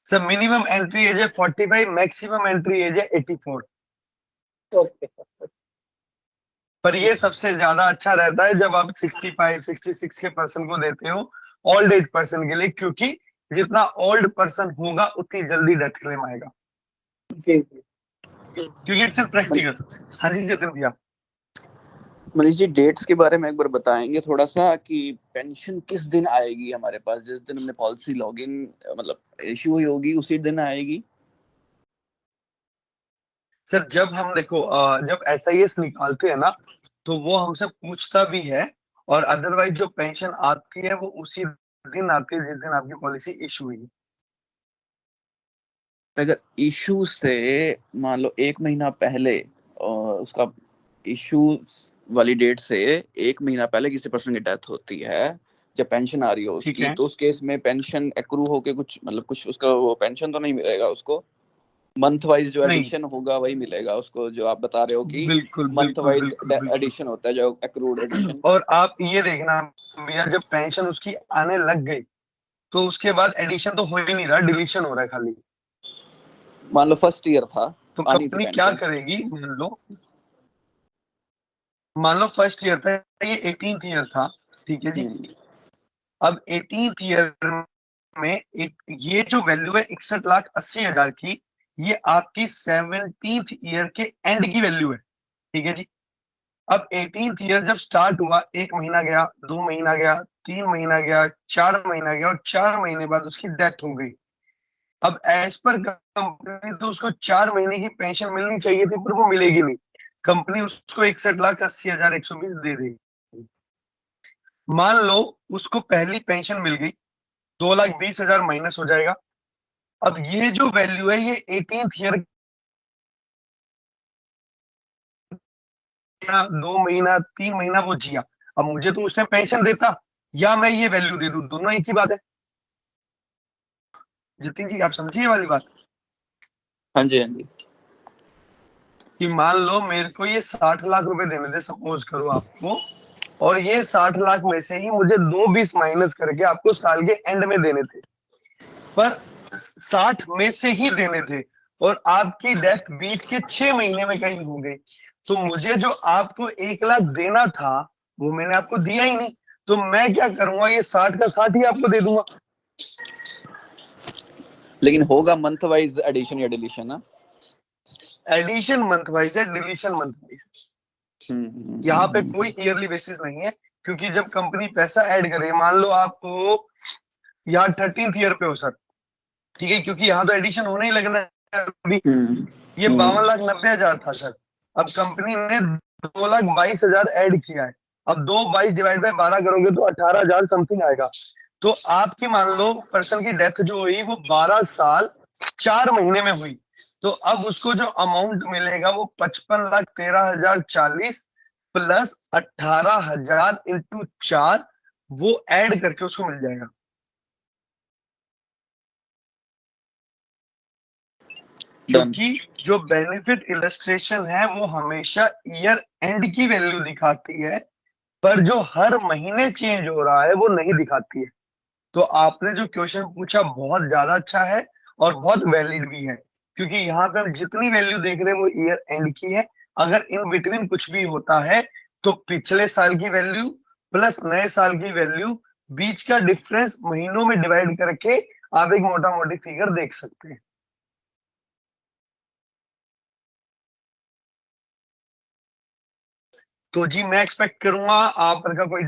सर मिनिमम एंट्री एज है 45, मैक्सिमम एंट्री एज है 84। Okay sir. पर ये सबसे ज्यादा अच्छा रहता है जब आप 65 66 के पर्सन को देते हो, ओल्ड एज पर्सन के लिए, क्योंकि जितना ओल्ड पर्सन होगा उतनी जल्दी डेथ क्लेम आएगा, जी जी। क्योंकि इट्स प्रैक्टिकल। हाँ जी जतिन भैया। मनीष जी, डेट्स के बारे में एक बार बताएंगे थोड़ा सा कि पेंशन किस दिन आएगी हमारे पास? जिस दिन हमने पॉलिसी लॉगिन मतलब इश्यू हुई होगी उसी दिन आएगी? सर जब हम देखो जब SIS निकालते हैं ना, तो वो हमसे पूछता भी है, और अदरवाइज जो पेंशन आती है वो उसी दिन आती है जिस दिन आपकी पॉलिसी इशू हुई। अगर इशू से मान लो 1 महीना पहले उसका इशू वाली डेट से 1 महीना पहले किसी पर्सन की डेथ होती है, जब पेंशन आ रही हो ठीक उसकी, है। तो उस केस में पेंशन एक्रू होके कुछ मतलब कुछ उसका वो पेंशन तो नहीं मिलेगा उसको, मंथ वाइज जो नहीं, एडिशन होगा वही मिलेगा उसको, जो आप बता रहे हो कि बिल्कुल मंथ बिल्कुल वाइज बिल्कुल बिल्कुल। एडिशन होता है जो एक्रूड एडिशन। और आप ये देखना भैया, जब पेंशन उसकी आने लग गई तो उसके बाद एडिशन तो हो ही नहीं रहा, डिलीशन हो रहा है खाली। मान लो फर्स्ट ईयर था, तो आनी थी कंपनी क्या पेंशन। करेगी, मान लो फर्स्ट ईयर था, ये 18th ईयर था, ठीक है जी। अब 18th ईयर में ये जो वैल्यू है 61,80,000 की, ये आपकी 17th ईयर के एंड की वैल्यू है, ठीक है जी। अब 18th ईयर जब स्टार्ट हुआ, 1 महीना गया, 2 महीना गया, 3 महीना गया, 4 महीना गया, और 4 महीने बाद उसकी डेथ हो गई। अब एज पर कंपनी तो उसको 4 महीने की पेंशन मिलनी चाहिए थी, पर वो मिलेगी नहीं। कंपनी उसको 61,80,120 दे देगी। मान लो उसको पहली पेंशन मिल गई, 2,20,000 माइनस हो जाएगा। अब ये जो वैल्यू है ये 18th ईयर, 2 महीना 3 महीना वो जिया, अब मुझे तो उसने पेंशन देता या मैं ये वैल्यू दे दूं, दोनों एक ही बात है। जतिन जी आप समझिए वाली बात, हाँ जी, हाँ जी। कि मान लो मेरे को ये 60 लाख रुपए देने थे, सपोज करो आपको, और ये 60 लाख में से ही मुझे 2,20 माइनस करके आपको साल के एंड में देने थे, पर 60 में से ही देने थे, और आपकी डेथ बीच के 6 महीने में कहीं हो गई, तो मुझे जो आपको 1 लाख देना था वो मैंने आपको दिया ही नहीं। तो मैं क्या करूंगा, ये 60 का 60 ही आपको दे दूंगा। लेकिन होगा मंथ वाइज एडिशन या डिलीशन ना? एडिशन मंथ वाइज है, डिलीशन मंथ वाइज। यहाँ पे कोई ईयरली बेसिस नहीं है, क्योंकि जब कंपनी पैसा ऐड करे, मान लो आपको यहाँ 13th ईयर पे हो सर, ठीक है, क्योंकि यहाँ तो एडिशन होने ही लगना है अभी। ये 52,90,000 था सर, अब कंपनी ने 2,22,000 ऐड किया है। अब 2,22 डिवाइड बाय 12 करोगे तो 18,000 समथिंग आएगा। तो आपकी मान लो पर्सन की डेथ जो हुई वो 12 साल 4 महीने में हुई, तो अब उसको जो अमाउंट मिलेगा वो 55,13,040 प्लस 18,000 इंटू 4, वो ऐड करके उसको मिल जाएगा। क्योंकि जो बेनिफिट इलस्ट्रेशन है वो हमेशा ईयर एंड की वैल्यू दिखाती है, पर जो हर महीने चेंज हो रहा है वो नहीं दिखाती है। तो आपने जो क्वेश्चन पूछा बहुत ज्यादा अच्छा है और बहुत वैलिड भी है, क्योंकि यहाँ पे हम जितनी वैल्यू देख रहे हैं वो ईयर एंड की है। अगर इन बिटवीन कुछ भी होता है तो पिछले साल की वैल्यू प्लस नए साल की वैल्यू, बीच का डिफरेंस महीनों में डिवाइड करके आप एक मोटा मोटी फिगर देख सकते हैं। तो जी मैं एक्सपेक्ट करूंगा आपका कोई